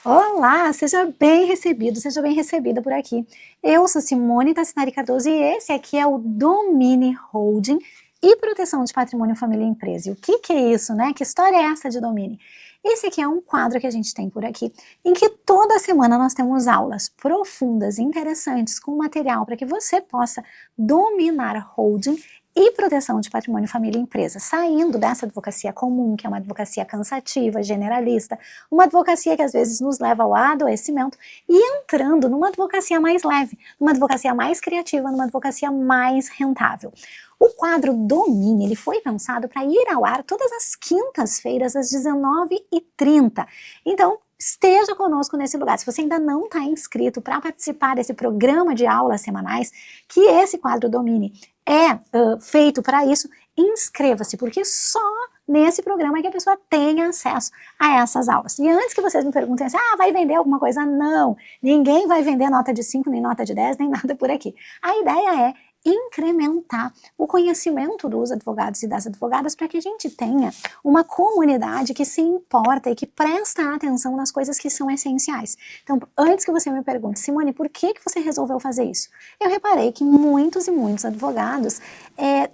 Olá, seja bem recebido, seja bem recebida por aqui. Eu sou Simone Tassinari Cardoso e esse aqui é o Domini Holding e Proteção de Patrimônio, Família e Empresa. E o que é isso, né? Que história é essa de Domini? Esse aqui é um quadro que a gente tem por aqui, em que toda semana nós temos aulas profundas e interessantes com material para que você possa dominar holding e proteção de patrimônio, família e empresa, saindo dessa advocacia comum, que é uma advocacia cansativa, generalista, uma advocacia que às vezes nos leva ao adoecimento, e entrando numa advocacia mais leve, numa advocacia mais criativa, numa advocacia mais rentável. O quadro Domine, ele foi pensado para ir ao ar todas as quintas-feiras às 19h30. Então, esteja conosco nesse lugar. Se você ainda não está inscrito para participar desse programa de aulas semanais, que esse quadro Domine é feito para isso, inscreva-se, porque só nesse programa é que a pessoa tem acesso a essas aulas. E antes que vocês me perguntem assim, vai vender alguma coisa? Não, ninguém vai vender nota de 5, nem nota de 10, nem nada por aqui. A ideia é incrementar o conhecimento dos advogados e das advogadas para que a gente tenha uma comunidade que se importa e que presta atenção nas coisas que são essenciais. Então, antes que você me pergunte, Simone, por que você resolveu fazer isso? Eu reparei que muitos e muitos advogados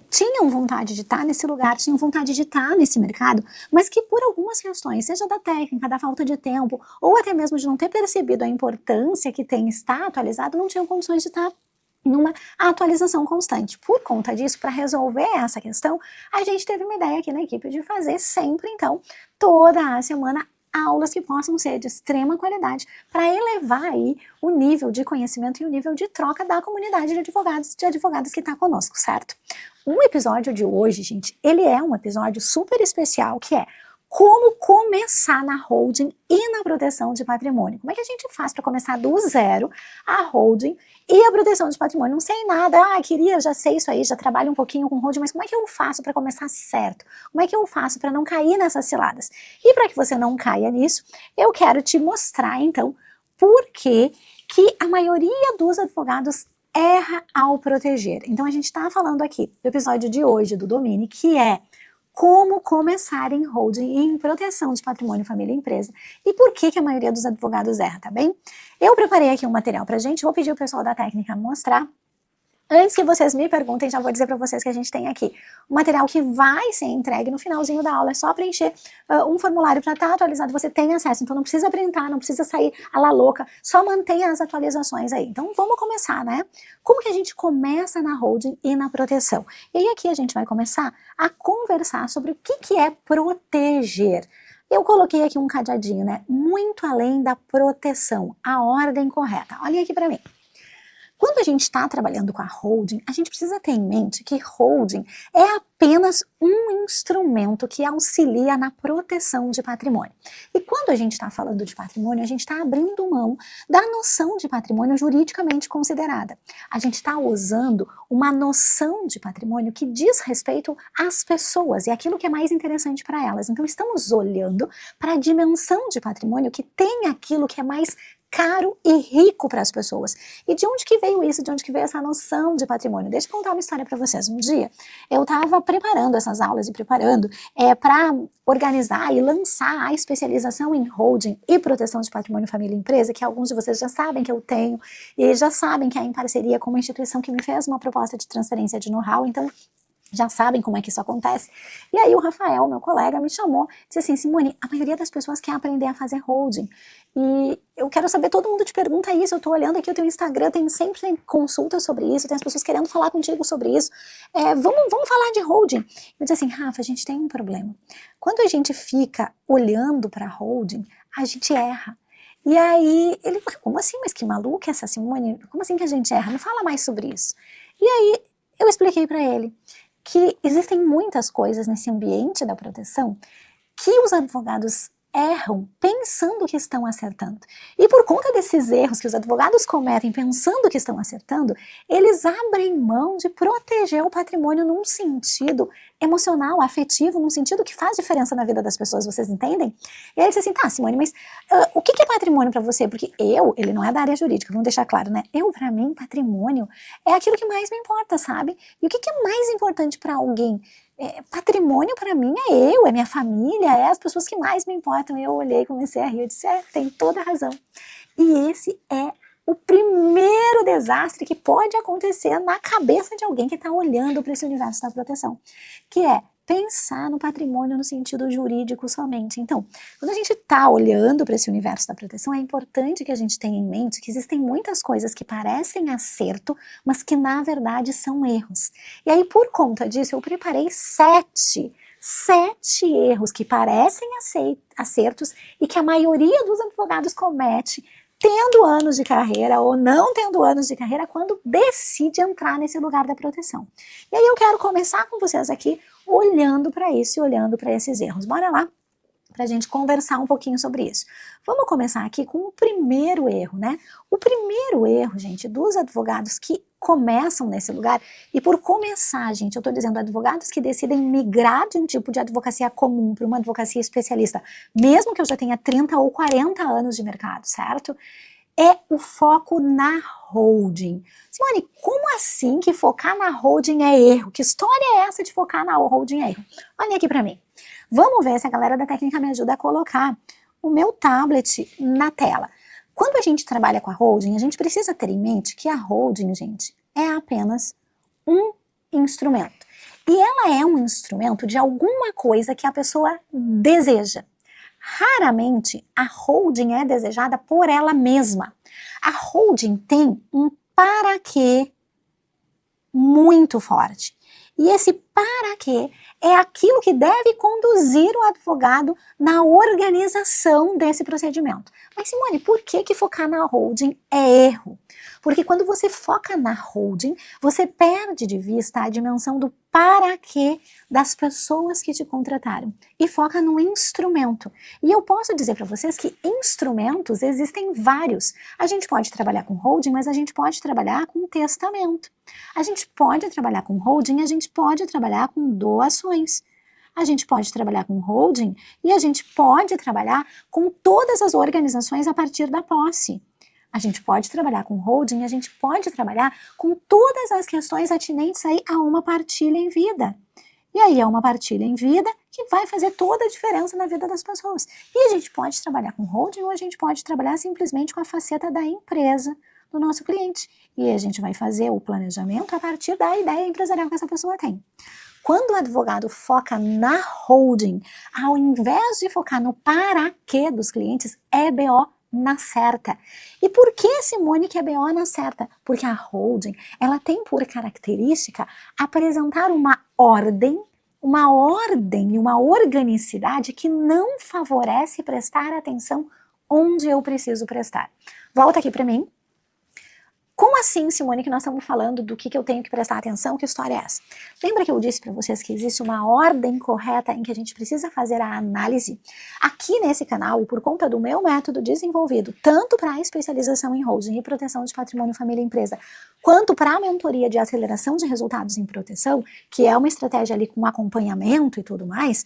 tinham vontade de estar nesse lugar, tinham vontade de estar nesse mercado, mas que por algumas questões, seja da técnica, da falta de tempo, ou até mesmo de não ter percebido a importância que tem estar atualizado, não tinham condições de estar numa atualização constante. Por conta disso, para resolver essa questão, a gente teve uma ideia aqui na equipe de fazer sempre, então, toda a semana, aulas que possam ser de extrema qualidade para elevar aí o nível de conhecimento e o nível de troca da comunidade de advogados e de advogadas que está conosco, certo? O episódio de hoje, gente, ele é um episódio super especial, que é como começar na holding e na proteção de patrimônio. Como é que a gente faz para começar do zero a holding e a proteção de patrimônio? Não sei nada, já sei isso aí, já trabalho um pouquinho com holding, mas como é que eu faço para começar certo? Como é que eu faço para não cair nessas ciladas? E para que você não caia nisso, eu quero te mostrar, então, por que a maioria dos advogados erra ao proteger. Então, a gente está falando aqui do episódio de hoje do Domini, que é como começar em holding e em proteção de patrimônio, família e empresa. E por que a maioria dos advogados erra, tá bem? Eu preparei aqui um material pra gente, vou pedir o pessoal da técnica mostrar. Antes que vocês me perguntem, já vou dizer para vocês que a gente tem aqui um material que vai ser entregue no finalzinho da aula, é só preencher um formulário para estar atualizado, você tem acesso, então não precisa printar, não precisa sair a la louca, só mantenha as atualizações aí. Então vamos começar, né? Como que a gente começa na holding e na proteção? E aí aqui a gente vai começar a conversar sobre o que é proteger. Eu coloquei aqui um cadeadinho, né? Muito além da proteção, a ordem correta. Olhem aqui para mim. Quando a gente está trabalhando com a holding, a gente precisa ter em mente que holding é apenas um instrumento que auxilia na proteção de patrimônio. E quando a gente está falando de patrimônio, a gente está abrindo mão da noção de patrimônio juridicamente considerada. A gente está usando uma noção de patrimônio que diz respeito às pessoas e aquilo que é mais interessante para elas. Então estamos olhando para a dimensão de patrimônio que tem aquilo que é mais caro e rico para as pessoas. E de onde que veio isso? De onde que veio essa noção de patrimônio? Deixa eu contar uma história para vocês. Um dia, eu estava preparando essas aulas e preparando para organizar e lançar a especialização em holding e proteção de patrimônio, família e empresa, que alguns de vocês já sabem que eu tenho e já sabem que é em parceria com uma instituição que me fez uma proposta de transferência de know-how, então já sabem como é que isso acontece. E aí o Rafael, meu colega, me chamou, disse assim, Simone, a maioria das pessoas quer aprender a fazer holding. E eu quero saber, todo mundo te pergunta isso, eu tô olhando aqui o teu Instagram, sempre tem consultas sobre isso, tem as pessoas querendo falar contigo sobre isso. Vamos falar de holding. Eu disse assim, Rafa, a gente tem um problema. Quando a gente fica olhando para holding, a gente erra. E aí ele, como assim? Mas que maluca essa Simone? Como assim que a gente erra? Me fala mais sobre isso. E aí eu expliquei para ele que existem muitas coisas nesse ambiente da proteção que os advogados erram pensando que estão acertando. E por conta desses erros que os advogados cometem pensando que estão acertando, eles abrem mão de proteger o patrimônio num sentido emocional, afetivo, num sentido que faz diferença na vida das pessoas, vocês entendem? E aí ele disse assim, tá, Simone, mas o que é patrimônio para você? Porque ele não é da área jurídica, vamos deixar claro, né? Para mim, patrimônio é aquilo que mais me importa, sabe? E o que é mais importante para alguém? Patrimônio para mim é minha família, é as pessoas que mais me importam. E eu olhei, comecei a rir, eu disse, tem toda a razão. E esse é o primeiro desastre que pode acontecer na cabeça de alguém que está olhando para esse universo da proteção, que é pensar no patrimônio no sentido jurídico somente. Então, quando a gente está olhando para esse universo da proteção, é importante que a gente tenha em mente que existem muitas coisas que parecem acerto, mas que na verdade são erros. E aí, por conta disso, eu preparei sete erros que parecem acertos e que a maioria dos advogados comete tendo anos de carreira ou não tendo anos de carreira quando decide entrar nesse lugar da proteção. E aí eu quero começar com vocês aqui olhando para isso e olhando para esses erros. Bora lá para a gente conversar um pouquinho sobre isso. Vamos começar aqui com o primeiro erro, né? O primeiro erro, gente, dos advogados que começam nesse lugar, e por começar, gente, eu estou dizendo advogados que decidem migrar de um tipo de advocacia comum para uma advocacia especialista, mesmo que eu já tenha 30 ou 40 anos de mercado, certo? É o foco na holding. Simone, como assim que focar na holding é erro? Que história é essa de focar na holding é erro? Olha aqui para mim. Vamos ver se a galera da técnica me ajuda a colocar o meu tablet na tela. Quando a gente trabalha com a holding, a gente precisa ter em mente que a holding, gente, é apenas um instrumento. E ela é um instrumento de alguma coisa que a pessoa deseja. Raramente a holding é desejada por ela mesma. A holding tem um para quê muito forte. E esse para quê é aquilo que deve conduzir o advogado na organização desse procedimento. Mas Simone, por que focar na holding é erro? Porque quando você foca na holding, você perde de vista a dimensão do para quê das pessoas que te contrataram e foca no instrumento. E eu posso dizer para vocês que instrumentos existem vários. A gente pode trabalhar com holding, mas a gente pode trabalhar com testamento. A gente pode trabalhar com holding, a gente pode trabalhar com doações. A gente pode trabalhar com holding e a gente pode trabalhar com todas as organizações a partir da posse. A gente pode trabalhar com holding, a gente pode trabalhar com todas as questões atinentes aí a uma partilha em vida. E aí é uma partilha em vida que vai fazer toda a diferença na vida das pessoas. E a gente pode trabalhar com holding ou a gente pode trabalhar simplesmente com a faceta da empresa do nosso cliente. E a gente vai fazer o planejamento a partir da ideia empresarial que essa pessoa tem. Quando o advogado foca na holding, ao invés de focar no para quê dos clientes, é BO na certa. E por que, Simone, que é BO na certa? Porque a holding, ela tem por característica apresentar uma ordem e uma organicidade que não favorece prestar atenção onde eu preciso prestar. Volta aqui para mim. Como assim, Simone, que nós estamos falando do que eu tenho que prestar atenção? Que história é essa? Lembra que eu disse para vocês que existe uma ordem correta em que a gente precisa fazer a análise? Aqui nesse canal, e por conta do meu método desenvolvido, tanto para a especialização em holding e proteção de patrimônio, família e empresa, quanto para a mentoria de aceleração de resultados em proteção, que é uma estratégia ali com acompanhamento e tudo mais,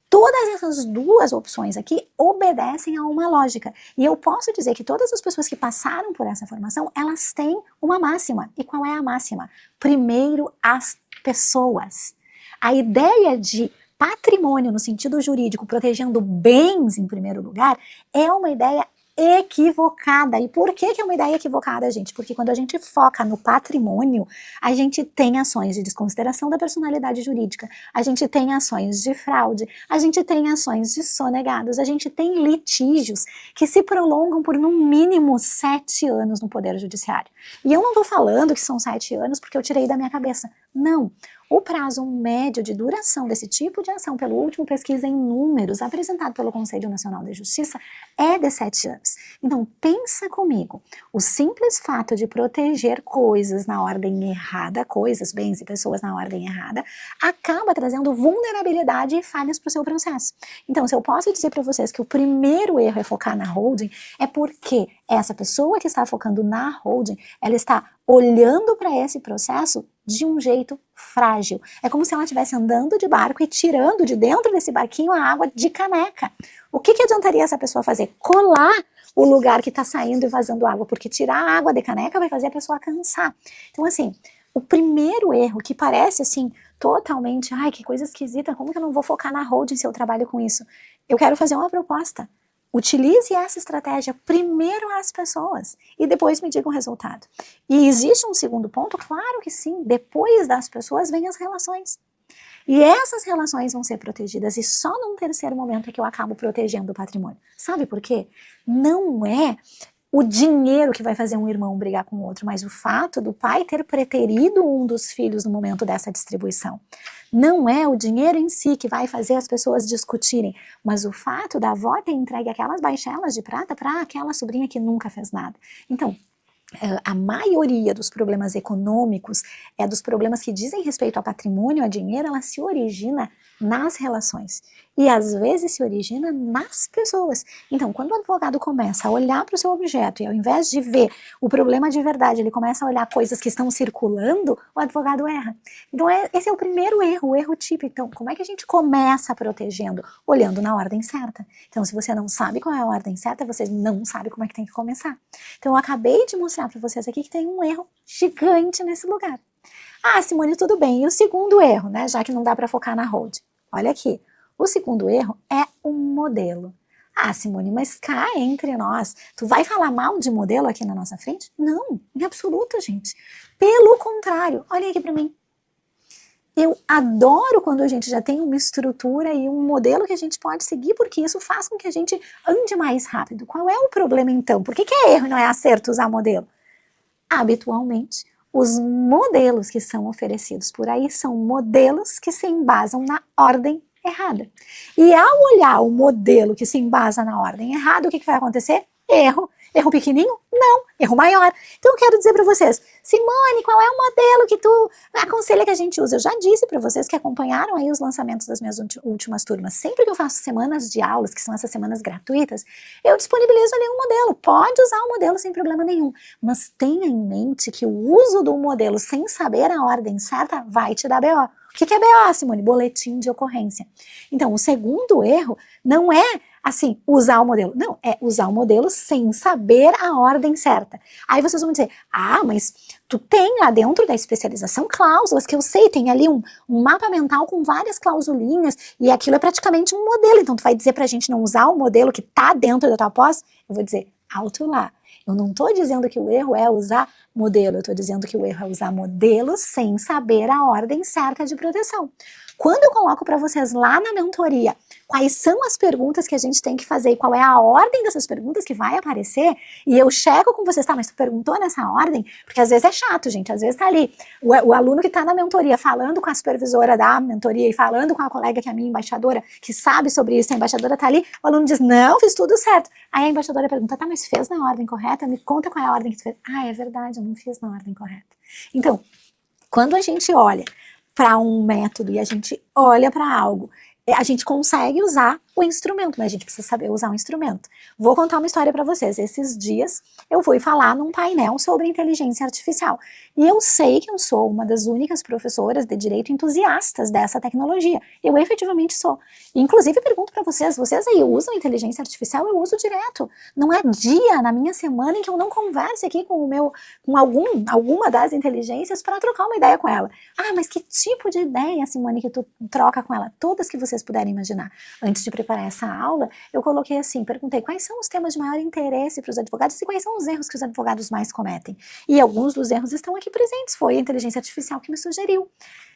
todas essas duas opções aqui obedecem a uma lógica. E eu posso dizer que todas as pessoas que passaram por essa formação, elas têm uma máxima. E qual é a máxima? Primeiro, as pessoas. A ideia de patrimônio no sentido jurídico, protegendo bens em primeiro lugar, é uma ideia equivocada. E por que é uma ideia equivocada, gente? Porque quando a gente foca no patrimônio, a gente tem ações de desconsideração da personalidade jurídica, a gente tem ações de fraude, a gente tem ações de sonegados, a gente tem litígios que se prolongam por no mínimo 7 anos no Poder Judiciário. E eu não estou falando que são 7 anos porque eu tirei da minha cabeça. Não. O prazo médio de duração desse tipo de ação, pelo último pesquisa em números apresentado pelo Conselho Nacional de Justiça, é de 7 anos. Então, pensa comigo, o simples fato de proteger coisas na ordem errada, coisas, bens e pessoas na ordem errada, acaba trazendo vulnerabilidade e falhas para o seu processo. Então, se eu posso dizer para vocês que o primeiro erro é focar na holding, é porque essa pessoa que está focando na holding, ela está olhando para esse processo de um jeito frágil. É como se ela estivesse andando de barco e tirando de dentro desse barquinho a água de caneca. O que adiantaria essa pessoa fazer? Colar o lugar que está saindo e vazando água, porque tirar a água de caneca vai fazer a pessoa cansar. Então, assim, o primeiro erro, que parece assim, totalmente, ai, que coisa esquisita, como que eu não vou focar na holding se eu trabalho com isso? Eu quero fazer uma proposta. Utilize essa estratégia primeiro às pessoas e depois me diga o resultado. E existe um segundo ponto? Claro que sim, depois das pessoas vêm as relações. E essas relações vão ser protegidas e só num terceiro momento é que eu acabo protegendo o patrimônio. Sabe por quê? Não é o dinheiro que vai fazer um irmão brigar com o outro, mas o fato do pai ter preterido um dos filhos no momento dessa distribuição. Não é o dinheiro em si que vai fazer as pessoas discutirem, mas o fato da avó ter entregue aquelas baixelas de prata para aquela sobrinha que nunca fez nada. Então, a maioria dos problemas econômicos, dos problemas que dizem respeito ao patrimônio, a dinheiro, ela se origina nas relações. E às vezes se origina nas pessoas. Então, quando o advogado começa a olhar para o seu objeto e ao invés de ver o problema de verdade, ele começa a olhar coisas que estão circulando, o advogado erra. Então, esse é o primeiro erro, o erro típico. Então, como é que a gente começa protegendo? Olhando na ordem certa. Então, se você não sabe qual é a ordem certa, você não sabe como é que tem que começar. Então, eu acabei de mostrar para vocês aqui que tem um erro gigante nesse lugar. Ah, Simone, tudo bem. E o segundo erro, né? Já que não dá para focar na hold. Olha aqui. O segundo erro é o modelo. Ah, Simone, mas cá entre nós, tu vai falar mal de modelo aqui na nossa frente? Não, em absoluto, gente. Pelo contrário, olha aqui para mim. Eu adoro quando a gente já tem uma estrutura e um modelo que a gente pode seguir, porque isso faz com que a gente ande mais rápido. Qual é o problema então? Por que é erro e não é acerto usar modelo? Habitualmente, os modelos que são oferecidos por aí são modelos que se embasam na ordem errada. E ao olhar o modelo que se embasa na ordem errada, o que vai acontecer? Erro. Erro pequenininho? Não, erro maior. Então eu quero dizer para vocês, Simone, qual é o modelo que tu aconselha que a gente use? Eu já disse para vocês que acompanharam aí os lançamentos das minhas últimas turmas. Sempre que eu faço semanas de aulas, que são essas semanas gratuitas, eu disponibilizo ali um modelo. Pode usar o modelo sem problema nenhum, mas tenha em mente que o uso do modelo sem saber a ordem certa vai te dar BO. O que é BO, Simone? Boletim de ocorrência. Então, o segundo erro não é assim, usar o modelo. Não, é usar o modelo sem saber a ordem certa. Aí vocês vão dizer, ah, mas tu tem lá dentro da especialização cláusulas, que eu sei, tem ali um mapa mental com várias clausulinhas, e aquilo é praticamente um modelo. Então tu vai dizer pra gente não usar o modelo que tá dentro da tua pós? Eu vou dizer, alto lá. Eu não estou dizendo que o erro é usar modelo, eu estou dizendo que o erro é usar modelo sem saber a ordem certa de proteção. Quando eu coloco para vocês lá na mentoria quais são as perguntas que a gente tem que fazer e qual é a ordem dessas perguntas que vai aparecer, e eu checo com vocês, tá, mas tu perguntou nessa ordem? Porque às vezes é chato, gente, às vezes tá ali o aluno que tá na mentoria falando com a supervisora da mentoria e falando com a colega que é a minha embaixadora, que sabe sobre isso, a embaixadora tá ali, o aluno diz, não, fiz tudo certo. Aí a embaixadora pergunta, tá, mas fez na ordem correta? Me conta qual é a ordem que tu fez. Ah, é verdade, eu não fiz na ordem correta. Então, quando a gente olha para um método e a gente olha para algo, a gente consegue usar o instrumento, mas a gente precisa saber usar o instrumento. Vou contar uma história para vocês. Esses dias eu fui falar num painel sobre inteligência artificial. E eu sei que eu sou uma das únicas professoras de direito entusiastas dessa tecnologia. Eu efetivamente sou. Inclusive, pergunto para vocês, vocês aí usam inteligência artificial? Eu uso direto. Não é dia na minha semana em que eu não converse aqui com alguma das inteligências para trocar uma ideia com ela. Ah, mas que tipo de ideia, Simone, que tu troca com ela? Todas que vocês puderem imaginar. Antes de preparar essa aula, eu coloquei assim, perguntei quais são os temas de maior interesse para os advogados e quais são os erros que os advogados mais cometem. E alguns dos erros estão aqui presentes, foi a inteligência artificial que me sugeriu.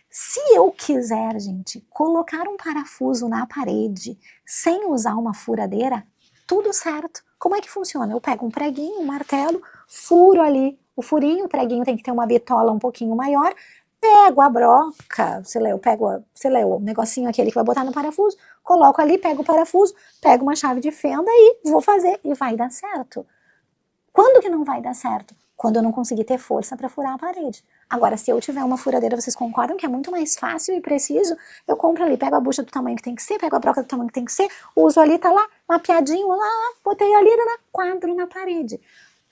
Se eu quiser, gente, colocar um parafuso na parede sem usar uma furadeira, tudo certo. Como é que funciona? Eu pego um preguinho, um martelo, furo ali o furinho, o preguinho tem que ter uma bitola um pouquinho maior, pego a broca, eu pego, o negocinho aquele que vai botar no parafuso, coloco ali, pego o parafuso, pego uma chave de fenda e vou fazer, e vai dar certo. Quando que não vai dar certo? Quando eu não conseguir ter força para furar a parede. Agora, se eu tiver uma furadeira, vocês concordam que é muito mais fácil e preciso? Eu compro ali, pego a bucha do tamanho que tem que ser, pego a broca do tamanho que tem que ser, uso ali, tá lá, mapeadinho, lá, botei ali, quadro na parede.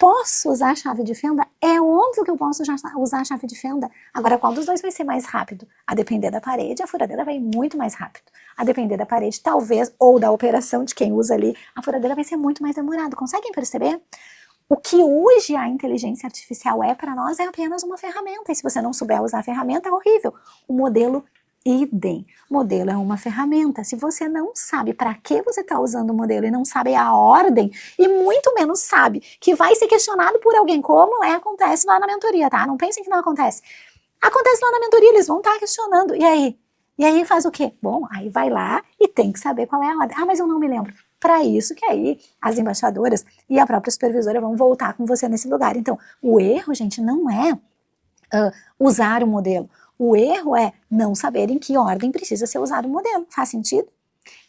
posso usar a chave de fenda? É óbvio que eu posso usar a chave de fenda. Agora, qual dos dois vai ser mais rápido? A depender da parede, a furadeira vai muito mais rápido. A depender da parede, talvez, ou da operação de quem usa ali, a furadeira vai ser muito mais demorada. Conseguem perceber? O que hoje a inteligência artificial é para nós é apenas uma ferramenta. E se você não souber usar a ferramenta, é horrível. O modelo idem. Modelo é uma ferramenta. Se você não sabe para que você está usando o modelo e não sabe a ordem, e muito menos sabe que vai ser questionado por alguém, como acontece lá na mentoria, tá? Não pensem que não acontece. Acontece lá na mentoria, eles vão estar questionando. E aí? E aí faz o quê? Bom, aí vai lá e tem que saber qual é a ordem. Ah, mas eu não me lembro. Para isso que aí as embaixadoras e a própria supervisora vão voltar com você nesse lugar. Então, o erro, gente, não é usar o modelo. O erro é não saber em que ordem precisa ser usado o modelo. Faz sentido?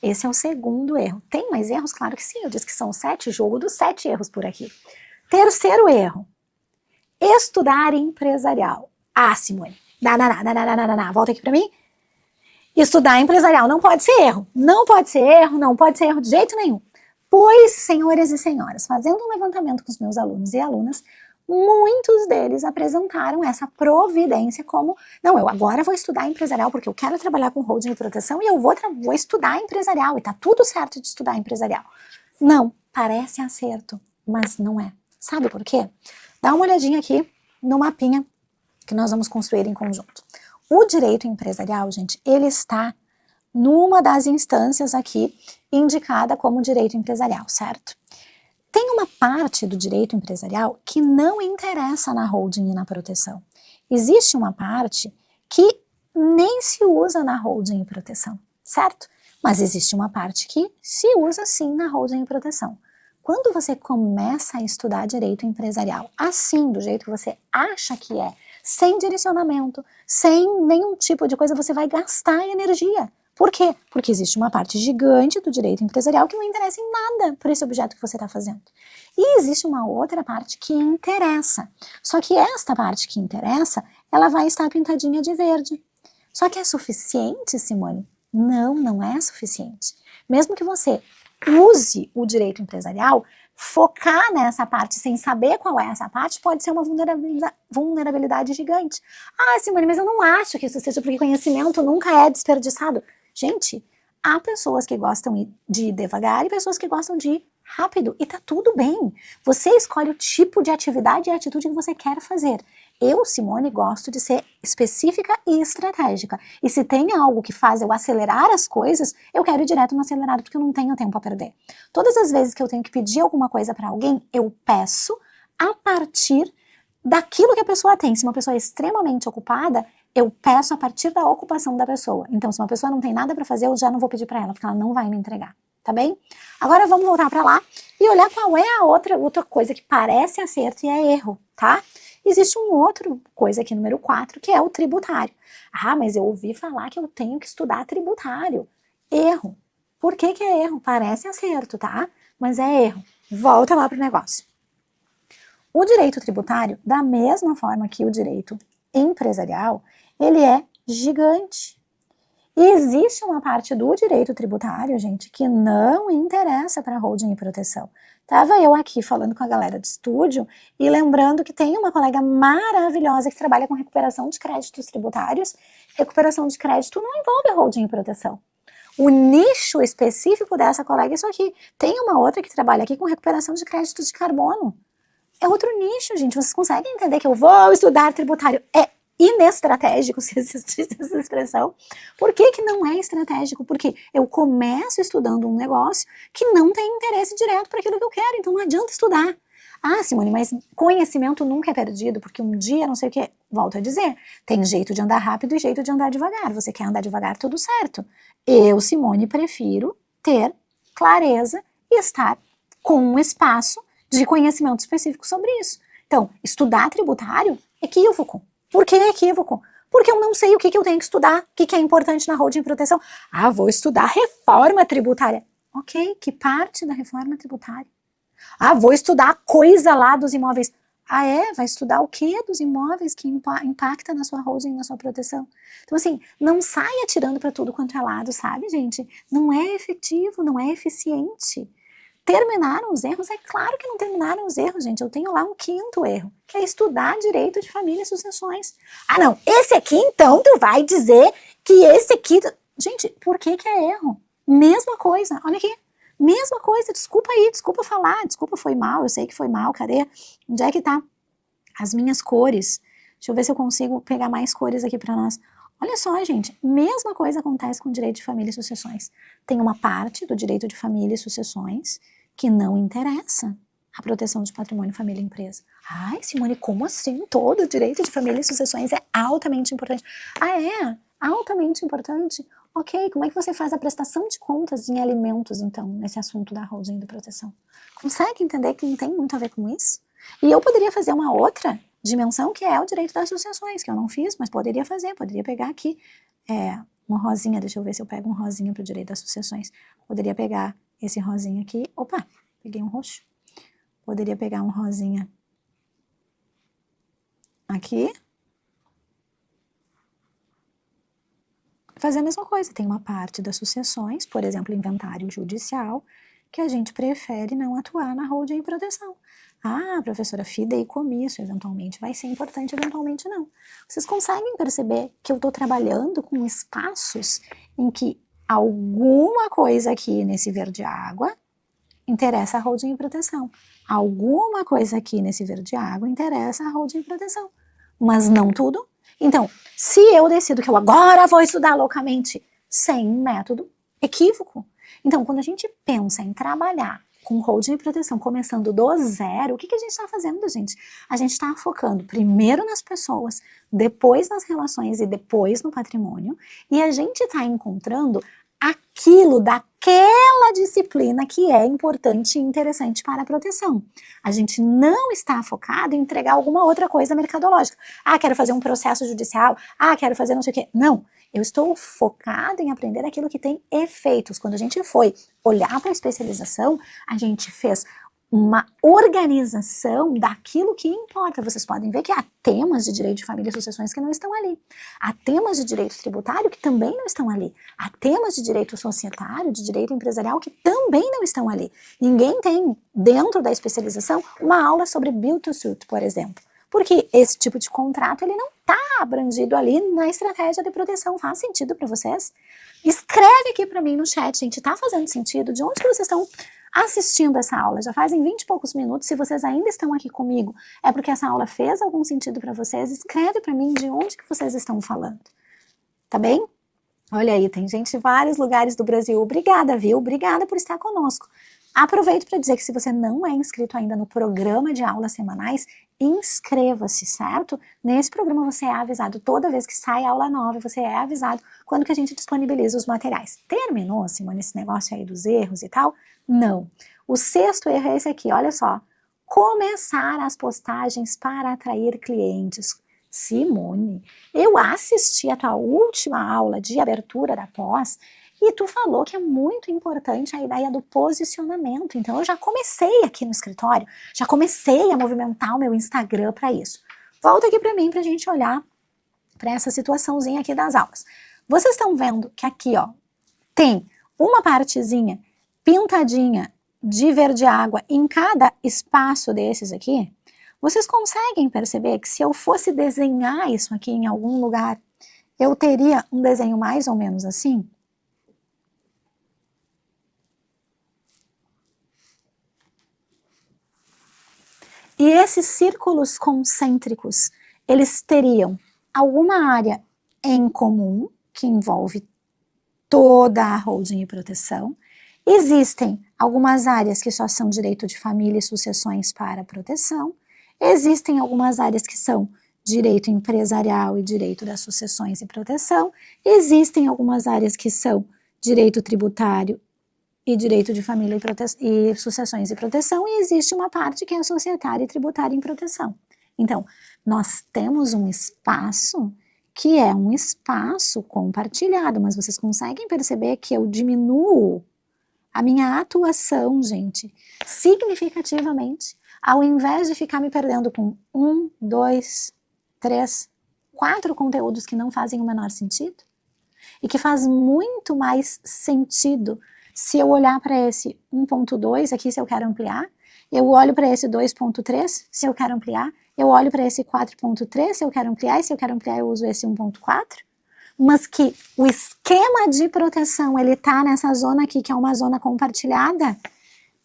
Esse é o segundo erro. Tem mais erros? Claro que sim. Eu disse que são 7, jogo dos 7 erros por aqui. Terceiro erro. Estudar empresarial. Ah, Simone. Volta aqui para mim. Estudar empresarial não pode ser erro. Não pode ser erro, não pode ser erro de jeito nenhum. Pois, senhores e senhoras, fazendo um levantamento com os meus alunos e alunas, muitos deles apresentaram essa providência como, não, eu agora vou estudar empresarial porque eu quero trabalhar com holding e proteção e eu vou estudar empresarial e tá tudo certo de estudar empresarial. Não, parece acerto, mas não é. Sabe por quê? Dá uma olhadinha aqui no mapinha que nós vamos construir em conjunto. O direito empresarial, gente, ele está numa das instâncias aqui indicada como direito empresarial, certo? Tem uma parte do direito empresarial que não interessa na holding e na proteção. Existe uma parte que nem se usa na holding e proteção, certo? Mas existe uma parte que se usa sim na holding e proteção. Quando você começa a estudar direito empresarial, assim, do jeito que você acha que é, sem direcionamento, sem nenhum tipo de coisa, você vai gastar energia. Por quê? Porque existe uma parte gigante do direito empresarial que não interessa em nada por esse objeto que você está fazendo. E existe uma outra parte que interessa. Só que esta parte que interessa, ela vai estar pintadinha de verde. Só que é suficiente, Simone? Não, não é suficiente. Mesmo que você use o direito empresarial, focar nessa parte sem saber qual é essa parte pode ser uma vulnerabilidade gigante. Ah, Simone, mas eu não acho que isso seja porque conhecimento nunca é desperdiçado. Gente, há pessoas que gostam de ir devagar e pessoas que gostam de ir rápido e tá tudo bem. Você escolhe o tipo de atividade e atitude que você quer fazer. Eu, Simone, gosto de ser específica e estratégica. E se tem algo que faz eu acelerar as coisas, eu quero ir direto no acelerado porque eu não tenho tempo a perder. Todas as vezes que eu tenho que pedir alguma coisa para alguém, eu peço a partir daquilo que a pessoa tem. Se uma pessoa é extremamente ocupada, eu peço a partir da ocupação da pessoa. Então, se uma pessoa não tem nada para fazer, eu já não vou pedir para ela, porque ela não vai me entregar. Tá bem? Agora vamos voltar para lá e olhar qual é a outra coisa que parece acerto e é erro, tá? Existe um outro coisa aqui, número 4, que é o tributário. Ah, mas eu ouvi falar que eu tenho que estudar tributário. Erro. Por que que é erro? Parece acerto, tá? Mas é erro. Volta lá pro negócio. O direito tributário, da mesma forma que o direito empresarial, ele é gigante. E existe uma parte do direito tributário, gente, que não interessa para holding e proteção. Tava eu aqui falando com a galera do estúdio e lembrando que tem uma colega maravilhosa que trabalha com recuperação de créditos tributários. Recuperação de crédito não envolve holding e proteção. O nicho específico dessa colega é isso aqui. Tem uma outra que trabalha aqui com recuperação de créditos de carbono. É outro nicho, gente. Vocês conseguem entender que eu vou estudar tributário? É inestratégico, se existe essa expressão. Por que que não é estratégico? Porque eu começo estudando um negócio que não tem interesse direto para aquilo que eu quero, então não adianta estudar. Ah, Simone, mas conhecimento nunca é perdido, porque um dia não sei o que. Volto a dizer, tem jeito de andar rápido e jeito de andar devagar. Você quer andar devagar, tudo certo. Eu, Simone, prefiro ter clareza e estar com um espaço de conhecimento específico sobre isso. Então, estudar tributário, equívoco. Por que equívoco? Porque eu não sei o que eu tenho que estudar, o que é importante na holding e proteção. Ah, vou estudar reforma tributária. Ok, que parte da reforma tributária? Ah, vou estudar a coisa lá dos imóveis. Ah, é? Vai estudar o que dos imóveis que impacta na sua holding e na sua proteção? Então, assim, não saia atirando para tudo quanto é lado, sabe, gente? Não é efetivo, não é eficiente. Terminaram os erros? É claro que não terminaram os erros, gente. Eu tenho lá um quinto erro, que é estudar direito de família e sucessões. Ah, não, esse aqui, então, tu vai dizer que esse aqui... Gente, por que que é erro? Mesma coisa, olha aqui. Mesma coisa, desculpa aí, desculpa falar, desculpa, foi mal, eu sei que foi mal, cadê? Onde é que tá as minhas cores? Deixa eu ver se eu consigo pegar mais cores aqui para nós. Olha só, gente, mesma coisa acontece com o direito de família e sucessões. Tem uma parte do direito de família e sucessões que não interessa a proteção de patrimônio, família e empresa. Ai, Simone, como assim? Todo o direito de família e sucessões é altamente importante. Ah, é? Altamente importante? Ok, como é que você faz a prestação de contas em alimentos, então, nesse assunto da holding de proteção? Consegue entender que não tem muito a ver com isso? E eu poderia fazer uma outra dimensão, que é o direito das sucessões, que eu não fiz, mas poderia fazer, poderia pegar aqui uma rosinha, deixa eu ver se eu pego um rosinha para o direito das sucessões. Poderia pegar esse rosinha aqui, opa, peguei um roxo. Poderia pegar um rosinha aqui, fazer a mesma coisa. Tem uma parte das sucessões, por exemplo, inventário judicial, que a gente prefere não atuar na holding e proteção. Ah, professora, fideicomisso, eventualmente vai ser importante, eventualmente não. Vocês conseguem perceber que eu estou trabalhando com espaços em que alguma coisa aqui nesse verde água interessa a holding e proteção. Alguma coisa aqui nesse verde água interessa a holding e proteção. Mas não tudo. Então, se eu decido que eu agora vou estudar loucamente sem método, equívoco. Então, quando a gente pensa em trabalhar com holding e proteção começando do zero, o que a gente está fazendo, gente? A gente está focando primeiro nas pessoas, depois nas relações e depois no patrimônio, e a gente está encontrando aquilo daquela disciplina que é importante e interessante para a proteção. A gente não está focado em entregar alguma outra coisa mercadológica. Ah, quero fazer um processo judicial. Ah, quero fazer não sei o quê. Não, eu estou focado em aprender aquilo que tem efeitos. Quando a gente foi olhar para a especialização, a gente fez uma organização daquilo que importa. Vocês podem ver que há temas de direito de família e sucessões que não estão ali. Há temas de direito tributário que também não estão ali. Há temas de direito societário, de direito empresarial que também não estão ali. Ninguém tem, dentro da especialização, uma aula sobre build to suit, por exemplo. Porque esse tipo de contrato, ele não está abrangido ali na estratégia de proteção. Faz sentido para vocês? Escreve aqui para mim no chat, gente. Tá fazendo sentido? De onde que vocês estão assistindo essa aula? Já fazem 20 e poucos minutos. Se vocês ainda estão aqui comigo, é porque essa aula fez algum sentido para vocês. Escreve para mim de onde que vocês estão falando. Tá bem? Olha aí, tem gente de vários lugares do Brasil. Obrigada, viu? Obrigada por estar conosco. Aproveito para dizer que se você não é inscrito ainda no programa de aulas semanais, inscreva-se, certo? Nesse programa você é avisado toda vez que sai aula nova, você é avisado quando que a gente disponibiliza os materiais. Terminou, Simone, esse negócio aí dos erros e tal? Não. O sexto erro é esse aqui, olha só. Começar as postagens para atrair clientes. Simone, eu assisti a tua última aula de abertura da pós e tu falou que é muito importante a ideia do posicionamento. Então eu já comecei aqui no escritório, já comecei a movimentar o meu Instagram para isso. Volta aqui para mim para a gente olhar para essa situaçãozinha aqui das aulas. Vocês estão vendo que aqui, ó, tem uma partezinha pintadinha de verde água em cada espaço desses aqui? Vocês conseguem perceber que se eu fosse desenhar isso aqui em algum lugar, eu teria um desenho mais ou menos assim? E esses círculos concêntricos, eles teriam alguma área em comum, que envolve toda a holding e proteção. Existem algumas áreas que só são direito de família e sucessões para proteção. Existem algumas áreas que são direito empresarial e direito das sucessões e proteção. Existem algumas áreas que são direito tributário e direito de família e sucessões e proteção, e existe uma parte que é societária e tributária em proteção. Então, nós temos um espaço que é um espaço compartilhado, mas vocês conseguem perceber que eu diminuo a minha atuação, gente, significativamente, ao invés de ficar me perdendo com 1, 2, 3, 4 conteúdos que não fazem o menor sentido, e que faz muito mais sentido Se eu olhar para esse 1.2 aqui, se eu quero ampliar, eu olho para esse 2.3, se eu quero ampliar, eu olho para esse 4.3, se eu quero ampliar, e se eu quero ampliar eu uso esse 1.4, mas que o esquema de proteção, ele tá nessa zona aqui, que é uma zona compartilhada,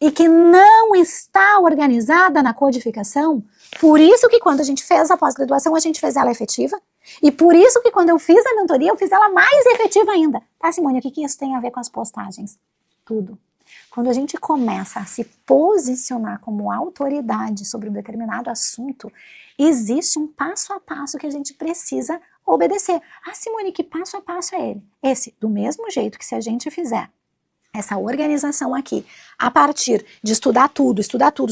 e que não está organizada na codificação, por isso que quando a gente fez a pós-graduação, a gente fez ela efetiva, e por isso que quando eu fiz a mentoria, eu fiz ela mais efetiva ainda. Tá, Simone, o que isso tem a ver com as postagens? Tudo. Quando a gente começa a se posicionar como autoridade sobre um determinado assunto, existe um passo a passo que a gente precisa obedecer. Ah, Simone, que passo a passo é ele? Esse, do mesmo jeito que se a gente fizer essa organização aqui, a partir de estudar tudo,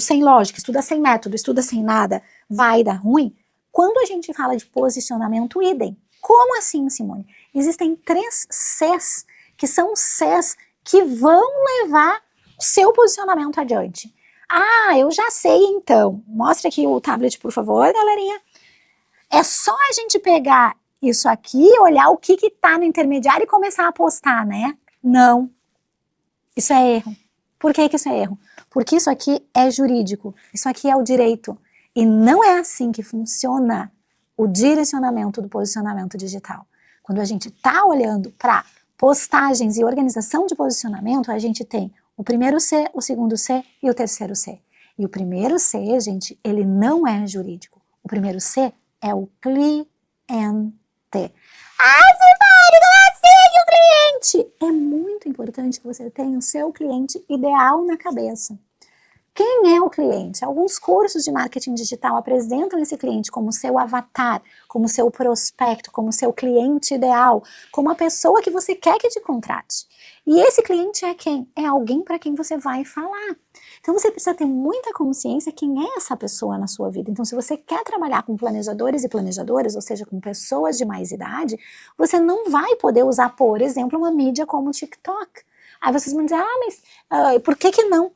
sem lógica, estuda sem método, estuda sem nada, vai dar ruim. Quando a gente fala de posicionamento, idem. Como assim, Simone? Existem 3 Cs, que são Cs que vão levar o seu posicionamento adiante. Ah, eu já sei então. Mostra aqui o tablet, por favor, galerinha. É só a gente pegar isso aqui, olhar o que tá no intermediário e começar a postar, né? Não. Isso é erro. Por que isso é erro? Porque isso aqui é jurídico, isso aqui é o direito. E não é assim que funciona o direcionamento do posicionamento digital. Quando a gente está olhando para postagens e organização de posicionamento, a gente tem o primeiro C, o segundo C e o terceiro C. E o primeiro C, gente, ele não é jurídico. O primeiro C é o cliente. Ah, Simone, como assim o cliente? É muito importante que você tenha o seu cliente ideal na cabeça. Quem é o cliente? Alguns cursos de marketing digital apresentam esse cliente como seu avatar, como seu prospecto, como seu cliente ideal, como a pessoa que você quer que te contrate. E esse cliente é quem? É alguém para quem você vai falar. Então você precisa ter muita consciência quem é essa pessoa na sua vida. Então se você quer trabalhar com planejadores e planejadoras, ou seja, com pessoas de mais idade, você não vai poder usar, por exemplo, uma mídia como o TikTok. Aí vocês vão dizer, mas por que não?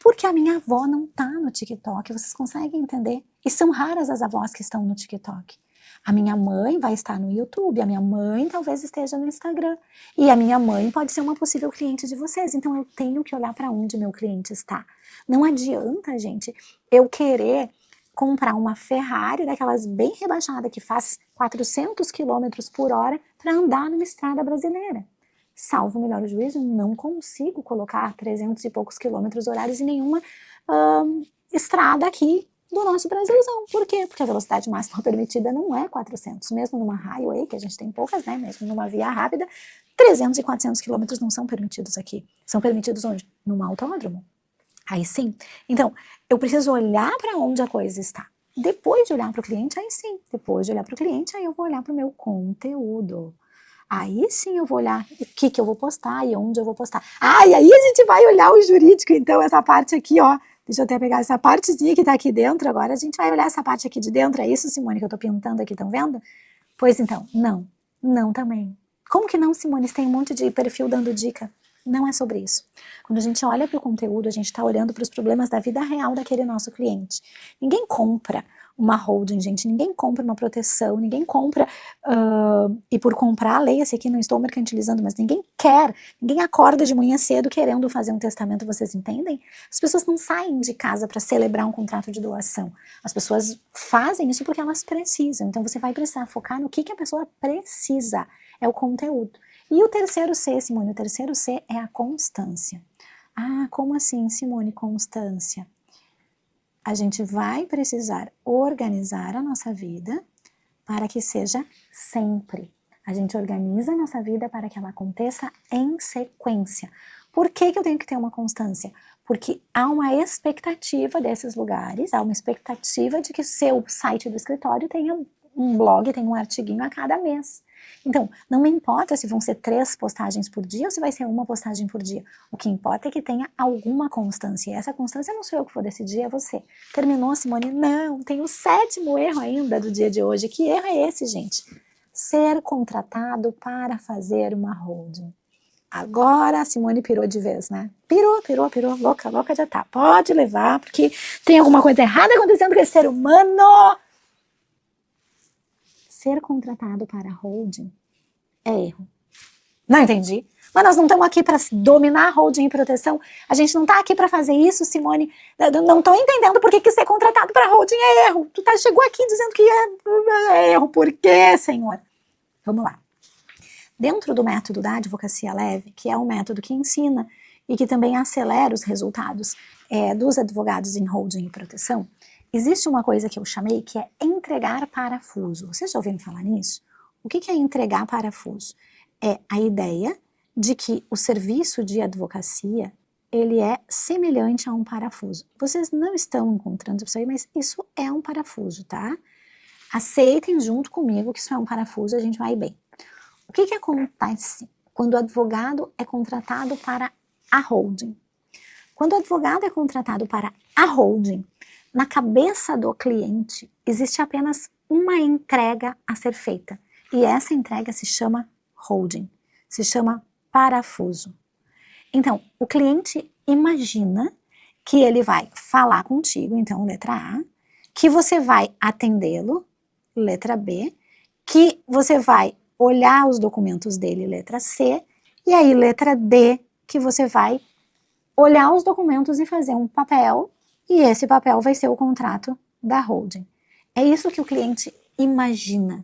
Porque a minha avó não tá no TikTok, vocês conseguem entender? E são raras as avós que estão no TikTok. A minha mãe vai estar no YouTube, a minha mãe talvez esteja no Instagram. E a minha mãe pode ser uma possível cliente de vocês, então eu tenho que olhar para onde meu cliente está. Não adianta, gente, eu querer comprar uma Ferrari daquelas bem rebaixada que faz 400 km por hora para andar numa estrada brasileira. Salvo o melhor juízo, não consigo colocar 300 e poucos quilômetros horários em nenhuma estrada aqui do nosso Brasilzão. Por quê? Porque a velocidade máxima permitida não é 400. Mesmo numa highway, que a gente tem poucas, né? Mesmo numa via rápida, 300 e 400 quilômetros não são permitidos aqui. São permitidos onde? Num autódromo. Aí sim. Então, eu preciso olhar para onde a coisa está. Depois de olhar para o cliente, aí sim. Depois de olhar para o cliente, aí eu vou olhar para o meu conteúdo. Aí sim eu vou olhar o que eu vou postar e onde eu vou postar. E aí a gente vai olhar o jurídico, então, essa parte aqui, ó. Deixa eu até pegar essa partezinha que tá aqui dentro agora. A gente vai olhar essa parte aqui de dentro. É isso, Simone, que eu tô pintando aqui, estão vendo? Pois então, não também. Como que não, Simone? Tem um monte de perfil dando dica. Não é sobre isso. Quando a gente olha para o conteúdo, a gente está olhando para os problemas da vida real daquele nosso cliente. Ninguém compra uma holding, gente, ninguém compra uma proteção, ninguém compra, e por comprar, leia-se aqui, não estou mercantilizando, mas ninguém acorda de manhã cedo querendo fazer um testamento, vocês entendem? As pessoas não saem de casa para celebrar um contrato de doação, as pessoas fazem isso porque elas precisam, então você vai precisar focar no que a pessoa precisa, é o conteúdo. E o terceiro C, Simone, o terceiro C é a constância. Como assim, Simone, constância? A gente vai precisar organizar a nossa vida para que seja sempre. A gente organiza a nossa vida para que ela aconteça em sequência. Por que eu tenho que ter uma constância? Porque há uma expectativa desses lugares, há uma expectativa de que seu site do escritório tenha um blog, tenha um artiguinho a cada mês. Então, não me importa se vão ser 3 postagens por dia ou se vai ser uma postagem por dia. O que importa é que tenha alguma constância. E essa constância não sou eu que vou decidir, é você. Terminou, Simone? Não, tem o 7º erro ainda do dia de hoje. Que erro é esse, gente? Ser contratado para fazer uma holding. Agora a Simone pirou de vez, né? Pirou, louca já tá. Pode levar, porque tem alguma coisa errada acontecendo com esse ser humano. Ser contratado para holding é erro. Não entendi. Mas nós não estamos aqui para dominar a holding e proteção. A gente não está aqui para fazer isso, Simone. Eu não estou entendendo por que ser contratado para holding é erro. Tu chegou aqui dizendo que é erro. Por quê, senhor? Vamos lá. Dentro do método da advocacia leve, que é um método que ensina e que também acelera os resultados dos advogados em holding e proteção, existe uma coisa que eu chamei que é entregar parafuso. Vocês já ouviram falar nisso? O que é entregar parafuso? É a ideia de que o serviço de advocacia, ele é semelhante a um parafuso. Vocês não estão encontrando isso aí, mas isso é um parafuso, tá? Aceitem junto comigo que isso é um parafuso, a gente vai bem. O que acontece quando o advogado é contratado para a holding? Quando o advogado é contratado para a holding, na cabeça do cliente existe apenas uma entrega a ser feita. E essa entrega se chama holding, se chama parafuso. Então, o cliente imagina que ele vai falar contigo, então, letra A, que você vai atendê-lo, letra B, que você vai olhar os documentos dele, letra C, e aí, letra D, que você vai olhar os documentos e fazer um papel, e esse papel vai ser o contrato da holding. É isso que o cliente imagina.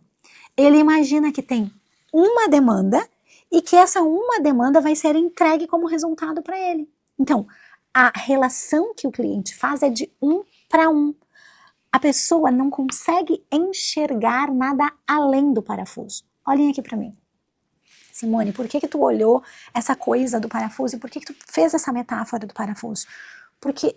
Ele imagina que tem uma demanda e que essa uma demanda vai ser entregue como resultado para ele. Então, a relação que o cliente faz é de 1 para 1. A pessoa não consegue enxergar nada além do parafuso. Olhem aqui para mim. Simone, por que tu olhou essa coisa do parafuso e por que tu fez essa metáfora do parafuso? Porque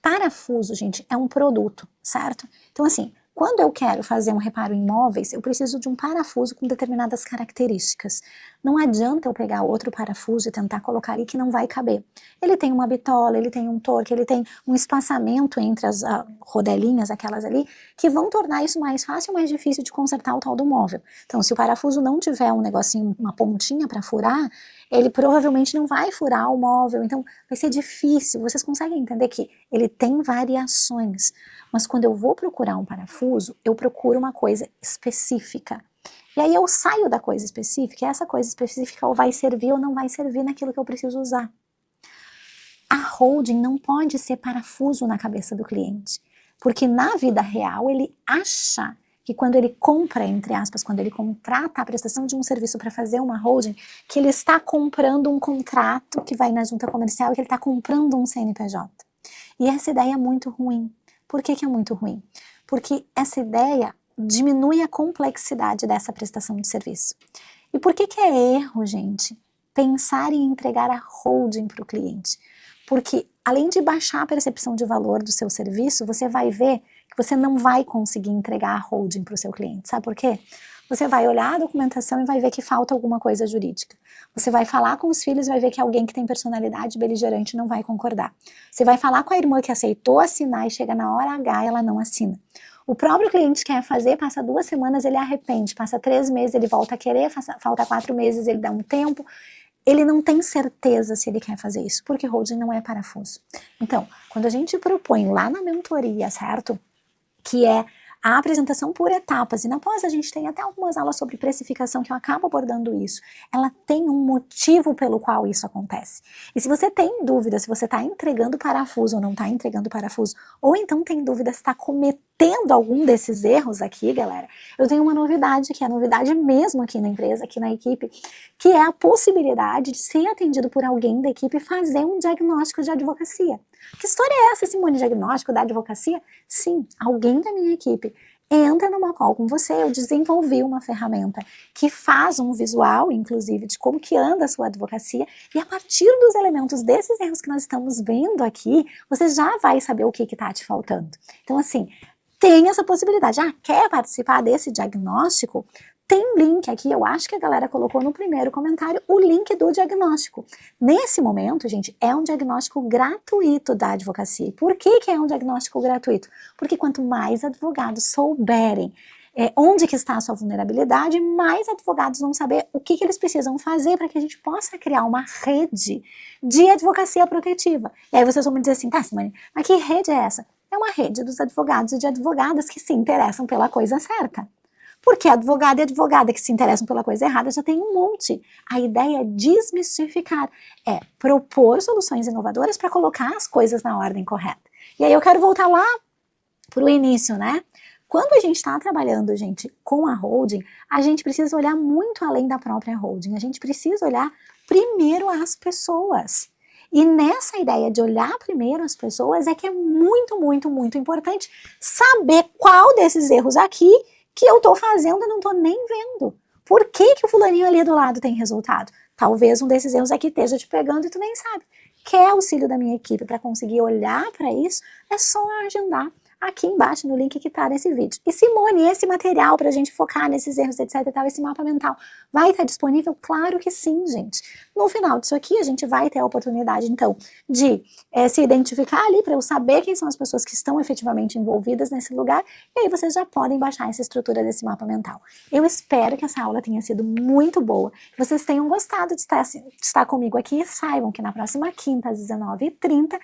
parafuso, gente, é um produto, certo? Então, assim, quando eu quero fazer um reparo em móveis, eu preciso de um parafuso com determinadas características. Não adianta eu pegar outro parafuso e tentar colocar ali que não vai caber. Ele tem uma bitola, ele tem um torque, ele tem um espaçamento entre as rodelinhas, aquelas ali, que vão tornar isso mais fácil ou mais difícil de consertar o tal do móvel. Então, se o parafuso não tiver um negocinho, uma pontinha para furar, ele provavelmente não vai furar o móvel, então vai ser difícil. Vocês conseguem entender que ele tem variações, mas quando eu vou procurar um parafuso, eu procuro uma coisa específica. E aí eu saio da coisa específica, e essa coisa específica ou vai servir ou não vai servir naquilo que eu preciso usar. A holding não pode ser parafuso na cabeça do cliente, porque na vida real ele acha que quando ele compra, entre aspas, quando ele contrata a prestação de um serviço para fazer uma holding, que ele está comprando um contrato que vai na junta comercial, que ele está comprando um CNPJ. E essa ideia é muito ruim. Por que é muito ruim? Porque essa ideia diminui a complexidade dessa prestação de serviço. E por que é erro, gente, pensar em entregar a holding para o cliente? Porque além de baixar a percepção de valor do seu serviço, você vai ver que você não vai conseguir entregar a holding para o seu cliente. Sabe por quê? Você vai olhar a documentação e vai ver que falta alguma coisa jurídica. Você vai falar com os filhos e vai ver que alguém que tem personalidade beligerante não vai concordar. Você vai falar com a irmã que aceitou assinar e chega na hora H e ela não assina. O próprio cliente quer fazer, passa 2 semanas, ele arrepende, passa 3 meses, ele volta a querer, falta 4 meses, ele dá um tempo. Ele não tem certeza se ele quer fazer isso, porque holding não é parafuso. Então, quando a gente propõe lá na mentoria, certo? Que é a apresentação por etapas, e na pós a gente tem até algumas aulas sobre precificação que eu acabo abordando isso. Ela tem um motivo pelo qual isso acontece. E se você tem dúvida se você está entregando parafuso ou não está entregando parafuso, ou então tem dúvida se está cometendo algum desses erros aqui, galera, eu tenho uma novidade, que é a novidade mesmo aqui na empresa, aqui na equipe, que é a possibilidade de ser atendido por alguém da equipe e fazer um diagnóstico de advocacia. Que história é essa, Simone? Diagnóstico da advocacia? Sim, alguém da minha equipe entra numa call com você. Eu desenvolvi uma ferramenta que faz um visual, inclusive, de como que anda a sua advocacia, e a partir dos elementos desses erros que nós estamos vendo aqui, você já vai saber o que está te faltando. Então, assim, tem essa possibilidade. Quer participar desse diagnóstico? Tem link aqui, eu acho que a galera colocou no primeiro comentário o link do diagnóstico. Nesse momento, gente, é um diagnóstico gratuito da advocacia. Por que é um diagnóstico gratuito? Porque quanto mais advogados souberem onde que está a sua vulnerabilidade, mais advogados vão saber o que eles precisam fazer para que a gente possa criar uma rede de advocacia protetiva. E aí vocês vão me dizer assim, tá, Simone, mas que rede é essa? É uma rede dos advogados e de advogadas que se interessam pela coisa certa. Porque advogado e advogada que se interessam pela coisa errada já tem um monte. A ideia é desmistificar, é propor soluções inovadoras para colocar as coisas na ordem correta. E aí eu quero voltar lá para o início, né? Quando a gente está trabalhando, gente, com a holding, a gente precisa olhar muito além da própria holding. A gente precisa olhar primeiro as pessoas. E nessa ideia de olhar primeiro as pessoas é que é muito, muito, muito importante saber qual desses erros aqui que eu estou fazendo e não estou nem vendo. Por que que o fulaninho ali do lado tem resultado? Talvez um desses erros aqui esteja te pegando e tu nem sabe. Quer auxílio da minha equipe para conseguir olhar para isso? É só agendar aqui embaixo no link que está nesse vídeo. E Simone, esse material para a gente focar nesses erros, etc e tal, esse mapa mental, vai estar disponível? Claro que sim, gente. No final disso aqui, a gente vai ter a oportunidade, então, de se identificar ali para eu saber quem são as pessoas que estão efetivamente envolvidas nesse lugar, e aí vocês já podem baixar essa estrutura desse mapa mental. Eu espero que essa aula tenha sido muito boa, que vocês tenham gostado de estar comigo aqui, e saibam que na próxima quinta, às 19h30,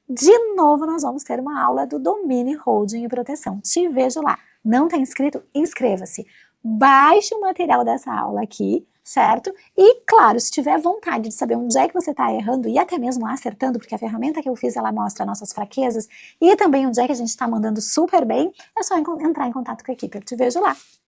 de novo, nós vamos ter uma aula do domínio, holding e proteção. Te vejo lá. Não está inscrito? Inscreva-se. Baixe o material dessa aula aqui, certo? E, claro, se tiver vontade de saber onde é que você está errando e até mesmo acertando, porque a ferramenta que eu fiz, ela mostra nossas fraquezas e também onde é que a gente está mandando super bem, é só entrar em contato com a equipe. Eu te vejo lá.